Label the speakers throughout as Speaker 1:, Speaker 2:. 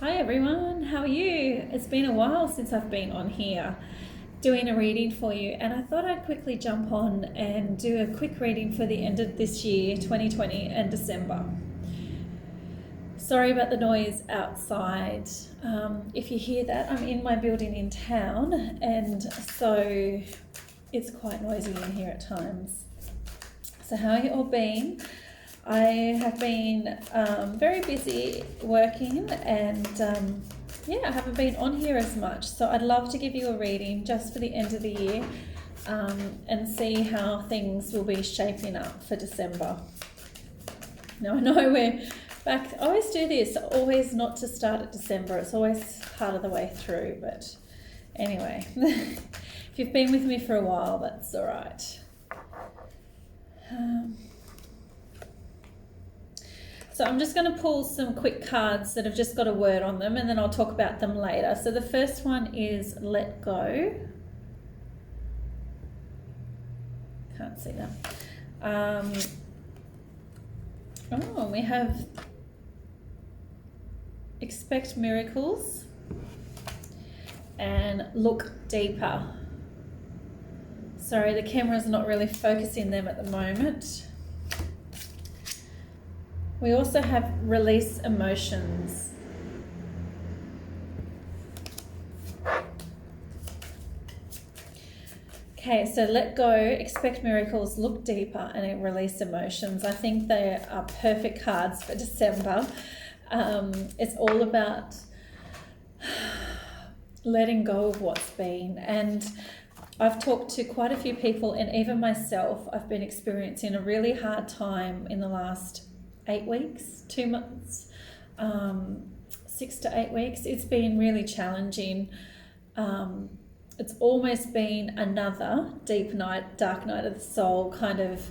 Speaker 1: Hi everyone, how are you? It's been a while since I've been on here doing a reading for you, and I thought I'd quickly jump on and do a quick reading for the end of this year, 2020, and December. Sorry about the noise outside. If you hear that, I'm in my building in town, and so it's quite noisy in here at times. So how have you all been? I have been very busy working, and I haven't been on here as much. So I'd love to give you a reading just for the end of the year and see how things will be shaping up for December. Now I know we're back. I always do this, always not to start at December. It's always part of the way through. But anyway, if you've been with me for a while, that's all right. So I'm just going to pull some quick cards that have just got a word on them, and then I'll talk about them later. So the first one is let go. Can't see that. We have expect miracles and look deeper. Sorry, the camera's not really focusing them at the moment. We also have release emotions. Okay, so let go, expect miracles, look deeper, and release emotions. I think they are perfect cards for December. It's all about letting go of what's been. And I've talked to quite a few people, and even myself, I've been experiencing a really hard time in the last 8 weeks, 2 months, 6 to 8 weeks. It's been really challenging. It's almost been another deep night, dark night of the soul kind of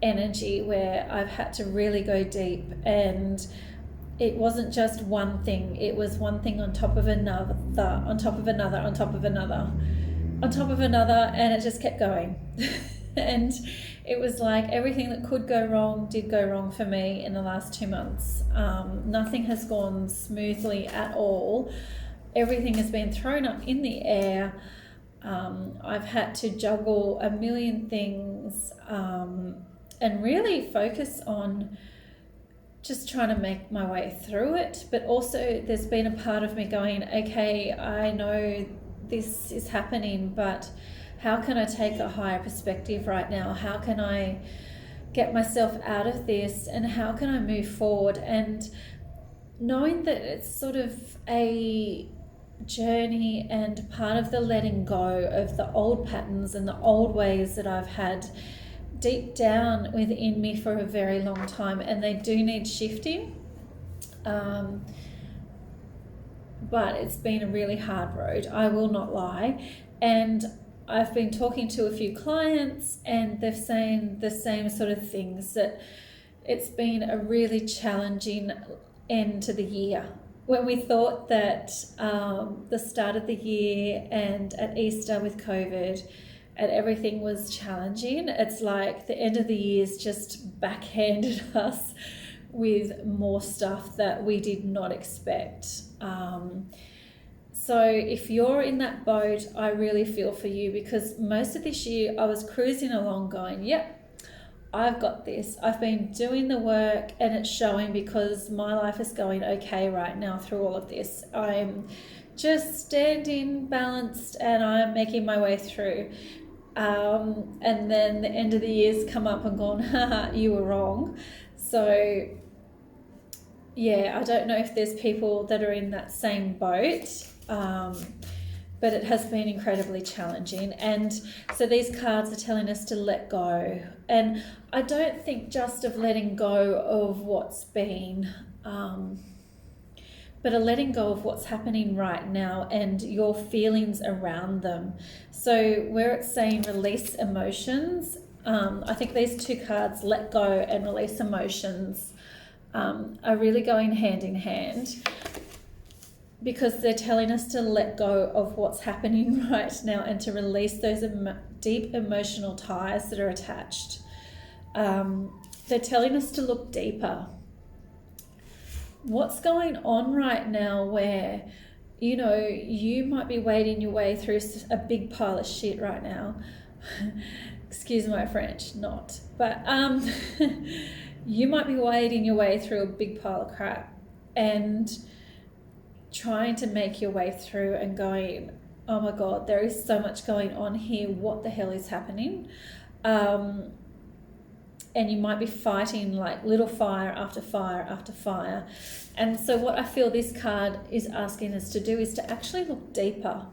Speaker 1: energy where I've had to really go deep, and it wasn't just one thing. It was one thing on top of another, on top of another, on top of another, on top of another, and it just kept going. And it was like everything that could go wrong did go wrong for me in the last 2 months. Nothing has gone smoothly at all. Everything has been thrown up in the air. I've had to juggle a million things and really focus on just trying to make my way through it. But also there's been a part of me going, okay, I know this is happening, but how can I take a higher perspective right now? How can I get myself out of this, and how can I move forward? And knowing that it's sort of a journey and part of the letting go of the old patterns and the old ways that I've had deep down within me for a very long time, and they do need shifting. But it's been a really hard road, I will not lie. And I've been talking to a few clients, and they're saying the same sort of things, that it's been a really challenging end to the year. When we thought that the start of the year and at Easter with COVID and everything was challenging, it's like the end of the year's just backhanded us with more stuff that we did not expect. So if you're in that boat, I really feel for you, because most of this year I was cruising along going, yep, I've got this. I've been doing the work, and it's showing, because my life is going okay right now through all of this. I'm just standing balanced and I'm making my way through. And then the end of the year's come up and gone, haha, you were wrong. So yeah, I don't know if there's people that are in that same boat, but it has been incredibly challenging. And so these cards are telling us to let go. And I don't think just of letting go of what's been, but a letting go of what's happening right now and your feelings around them. So where it's saying release emotions, I think these two cards, let go and release emotions, are really going hand in hand, because they're telling us to let go of what's happening right now and to release those deep emotional ties that are attached. They're telling us to look deeper. what's going on right now where, you know, you might be wading your way through a big pile of shit right now. Excuse my French, not. But you might be wading your way through a big pile of crap and trying to make your way through and going, oh my God, there is so much going on here. What the hell is happening? And you might be fighting like little fire after fire after fire. And so what I feel this card is asking us to do is to actually look deeper.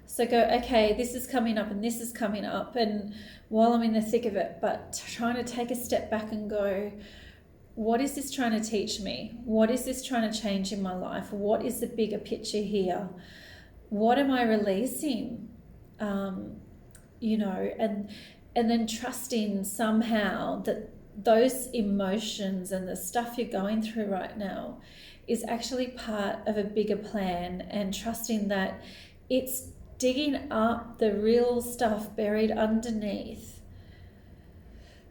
Speaker 1: So go, okay, this is coming up and this is coming up, and while I'm in the thick of it, but trying to take a step back and go, what is this trying to teach me? What is this trying to change in my life? What is the bigger picture here? What am I releasing? You know, and then trusting somehow that those emotions and the stuff you're going through right now is actually part of a bigger plan, and trusting that it's digging up the real stuff buried underneath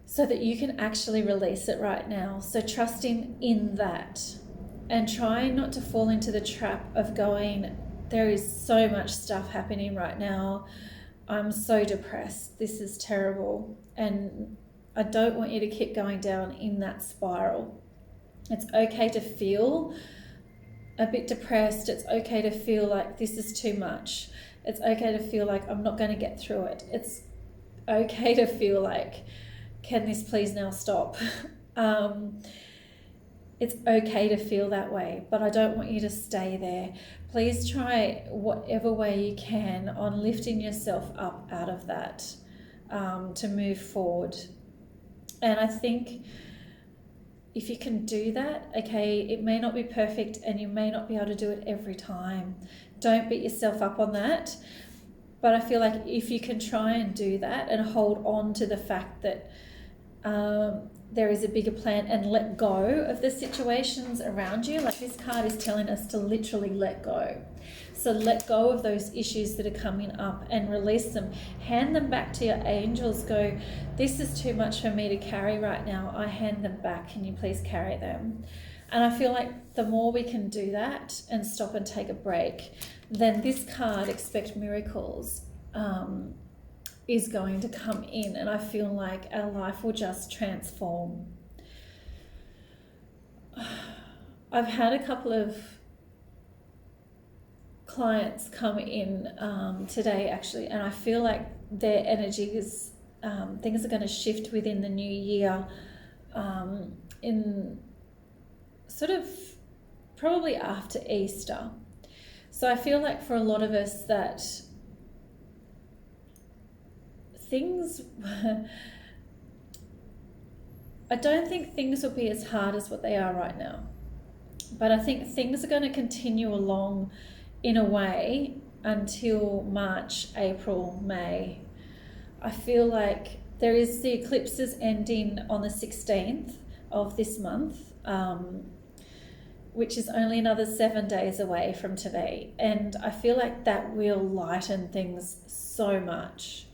Speaker 1: so that you can actually release it right now. So trusting in that and trying not to fall into the trap of going, there is so much stuff happening right now. I'm so depressed. This is terrible. And I don't want you to keep going down in that spiral. It's okay to feel a bit depressed. It's okay to feel like this is too much. It's okay to feel like I'm not going to get through it. It's okay to feel like, can this please now stop? It's okay to feel that way, but I don't want you to stay there. Please try whatever way you can on lifting yourself up out of that, to move forward. And I think if you can do that, okay, it may not be perfect and you may not be able to do it every time. Don't beat yourself up on that. But I feel like if you can try and do that and hold on to the fact that there is a bigger plan and let go of the situations around you, like this card is telling us to literally let go. So let go of those issues that are coming up and release them. Hand them back to your angels. Go, this is too much for me to carry right now. I hand them back. Can you please carry them? And I feel like the more we can do that and stop and take a break, then this card, Expect Miracles, is going to come in, and I feel like our life will just transform. I've had a couple of clients come in today actually, and I feel like their energy is, things are going to shift within the new year, in sort of probably after Easter. So I feel like for a lot of us that things, I don't think things will be as hard as what they are right now, but I think things are going to continue along in a way until March, April, May. I feel like there is the eclipses ending on the 16th of this month, which is only another 7 days away from today. And I feel like that will lighten things so much.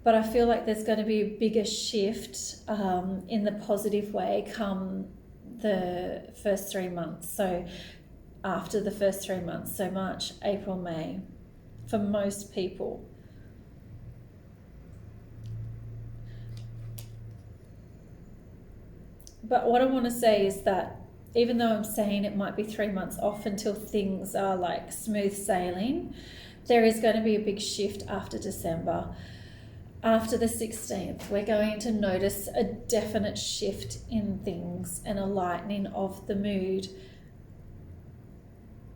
Speaker 1: But I feel like there's going to be a bigger shift in the positive way come the first 3 months. So after the first 3 months, so March, April, May, for most people. But what I want to say is that even though I'm saying it might be 3 months off until things are like smooth sailing, there is going to be a big shift after December. After the 16th, we're going to notice a definite shift in things and a lightening of the mood.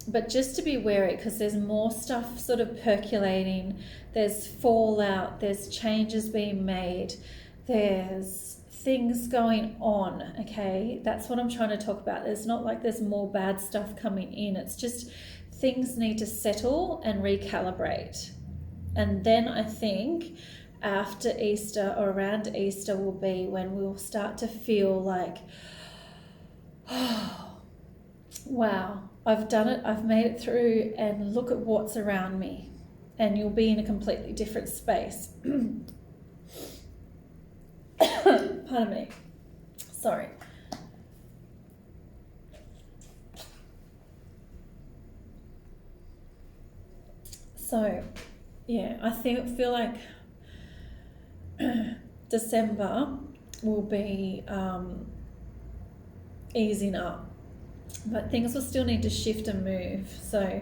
Speaker 1: But just to be wary, because there's more stuff sort of percolating, there's fallout, there's changes being made, there's things going on, okay? That's what I'm trying to talk about. There's not like there's more bad stuff coming in. It's just things need to settle and recalibrate. And then I think after Easter or around Easter will be when we'll start to feel like, oh, wow, I've done it, I've made it through, and look at what's around me. And you'll be in a completely different space. Pardon me. Sorry. So, yeah, I feel like December will be easing up, but things will still need to shift and move. So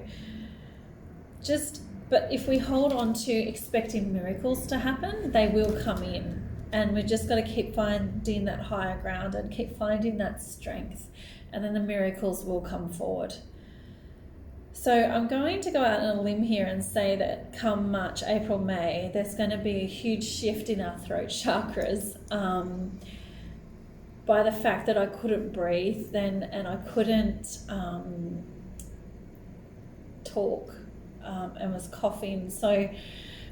Speaker 1: but if we hold on to expecting miracles to happen, they will come in. And we've just got to keep finding that higher ground and keep finding that strength. And then the miracles will come forward. So I'm going to go out on a limb here and say that come March, April, May, there's going to be a huge shift in our throat chakras by the fact that I couldn't breathe then, and I couldn't talk and was coughing. So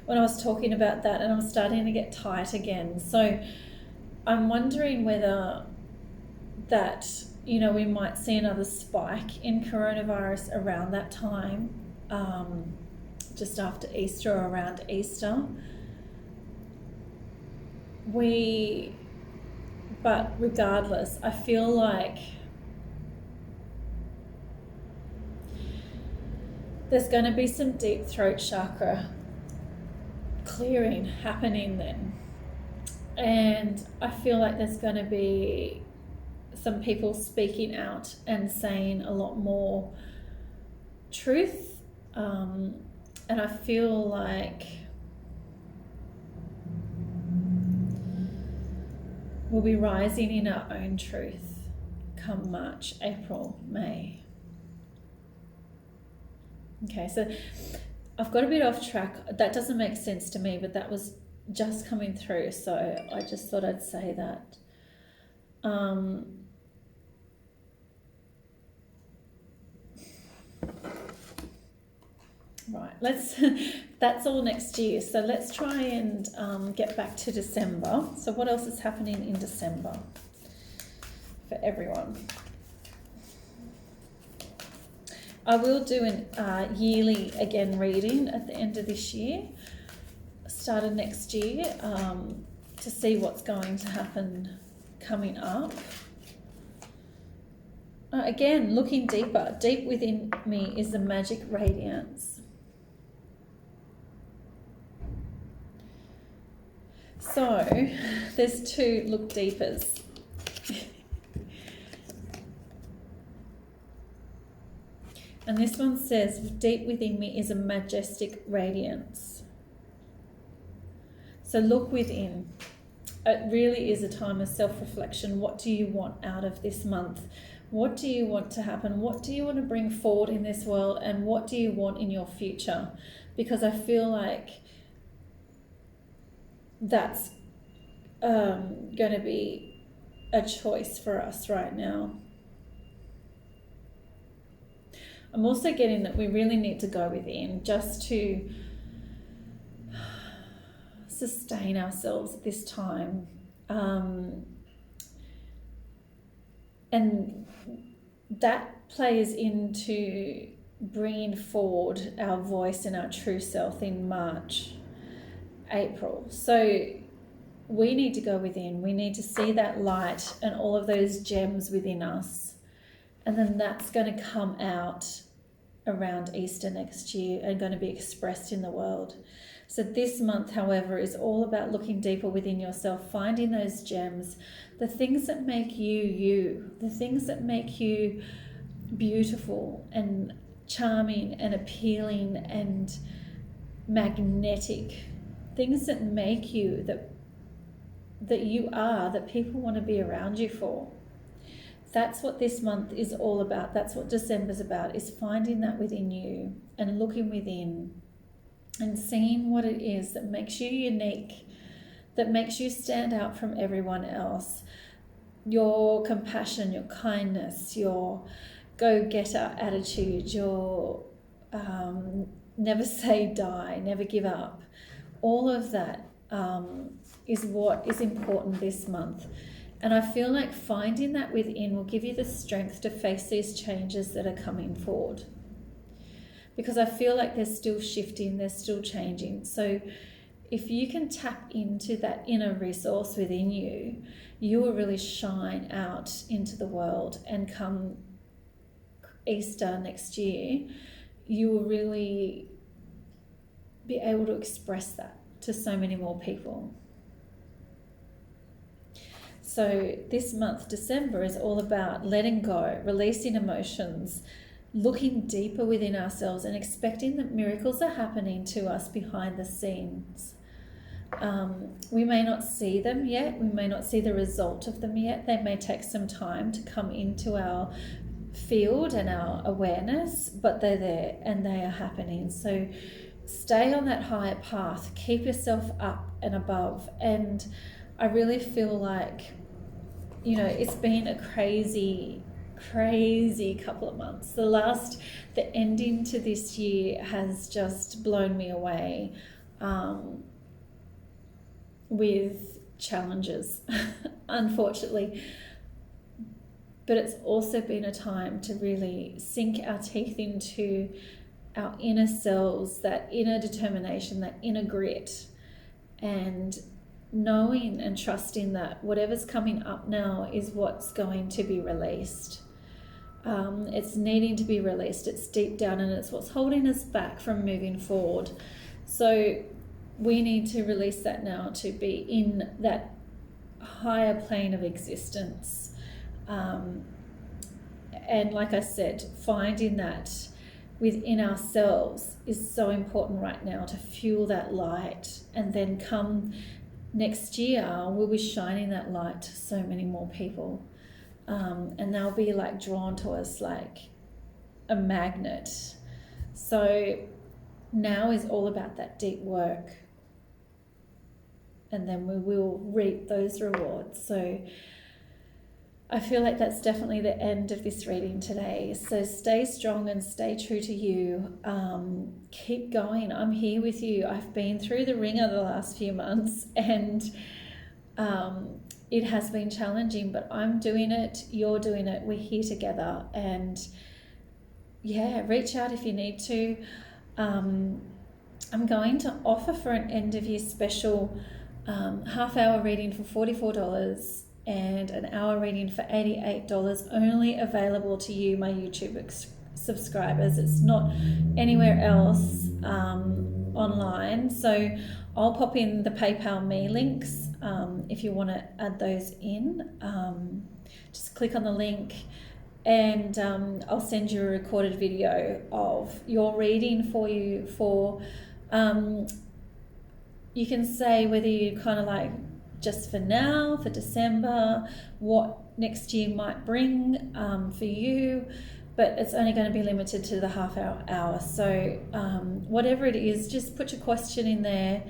Speaker 1: when I was talking about that, and I'm starting to get tight again. So I'm wondering whether that, we might see another spike in coronavirus around that time, just after Easter or around Easter. But regardless, I feel like there's going to be some deep throat chakra clearing happening then. And I feel like there's going to be some people speaking out and saying a lot more truth. And I feel like we'll be rising in our own truth come March, April, May. Okay, so I've got a bit off track. That doesn't make sense to me, but that was just coming through, so I just thought I'd say that. Right, that's all next year. So let's try and get back to December. So what else is happening in December for everyone? I will do an yearly again reading at the end of this year, start of next year, to see what's going to happen coming up. Again, looking deeper, deep within me is the magic radiance. So there's two look deepers. And this one says, deep within me is a majestic radiance. So look within. It really is a time of self-reflection. What do you want out of this month? What do you want to happen? What do you want to bring forward in this world? And what do you want in your future? Because I feel like that's going to be a choice for us right now. I'm also getting that we really need to go within just to sustain ourselves at this time. And that plays into bringing forward our voice and our true self in March, April. So we need to go within. We need to see that light and all of those gems within us. And then that's going to come out around Easter next year and going to be expressed in the world. So this month, however, is all about looking deeper within yourself, finding those gems, the things that make you you, the things that make you beautiful and charming and appealing and magnetic, things that make you, that you are, that people want to be around you for. That's what this month is all about. That's what December's about, is finding that within you and looking within and seeing what it is that makes you unique, that makes you stand out from everyone else. Your compassion, your kindness, your go-getter attitude, your never say die, never give up. All of that is what is important this month. And I feel like finding that within will give you the strength to face these changes that are coming forward. Because I feel like they're still shifting, they're still changing. So if you can tap into that inner resource within you, you will really shine out into the world. And come Easter next year, you will really be able to express that to so many more people. So this month, December, is all about letting go, releasing emotions, looking deeper within ourselves and expecting that miracles are happening to us behind the scenes. We may not see them yet. We may not see the result of them yet. They may take some time to come into our field and our awareness, but they're there and they are happening. So stay on that higher path. Keep yourself up and above. And I really feel like, you know, it's been a crazy couple of months. The ending to this year has just blown me away. With challenges, unfortunately. But it's also been a time to really sink our teeth into our inner selves, that inner determination, that inner grit, and knowing and trusting that whatever's coming up now is what's going to be released. It's needing to be released. It's deep down and it's what's holding us back from moving forward. So we need to release that now to be in that higher plane of existence. And like I said, finding that within ourselves is so important right now to fuel that light. And then come next year, we'll be shining that light to so many more people. And they'll be like drawn to us like a magnet. So now is all about that deep work. And then we will reap those rewards. So I feel like that's definitely the end of this reading today. So stay strong and stay true to you. Keep going. I'm here with you. I've been through the ringer the last few months, and it has been challenging, but I'm doing it. You're doing it. We're here together. And yeah, reach out if you need to. I'm going to offer for an end of year special half-hour reading for $44 and an hour reading for $88, only available to you, my YouTube subscribers. It's not anywhere else online. So I'll pop in the PayPal me links if you want to add those in. Just click on the link and I'll send you a recorded video of your reading for you for... you can say whether you kind of like just for now, for December, what next year might bring for you, but it's only going to be limited to the half hour. So whatever it is, just put your question in there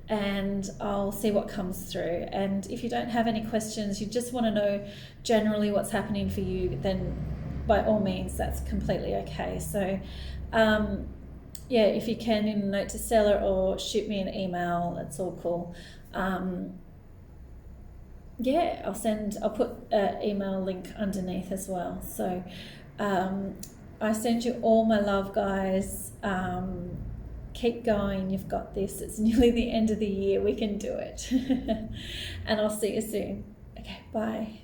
Speaker 1: and I'll see what comes through. And if you don't have any questions, you just want to know generally what's happening for you, then by all means, that's completely okay. So yeah, if you can, in a note to seller or shoot me an email, it's all cool. Yeah, I'll put an email link underneath as well. So I send you all my love, guys. Keep going. You've got this. It's nearly the end of the year. We can do it. And I'll see you soon. Okay, bye.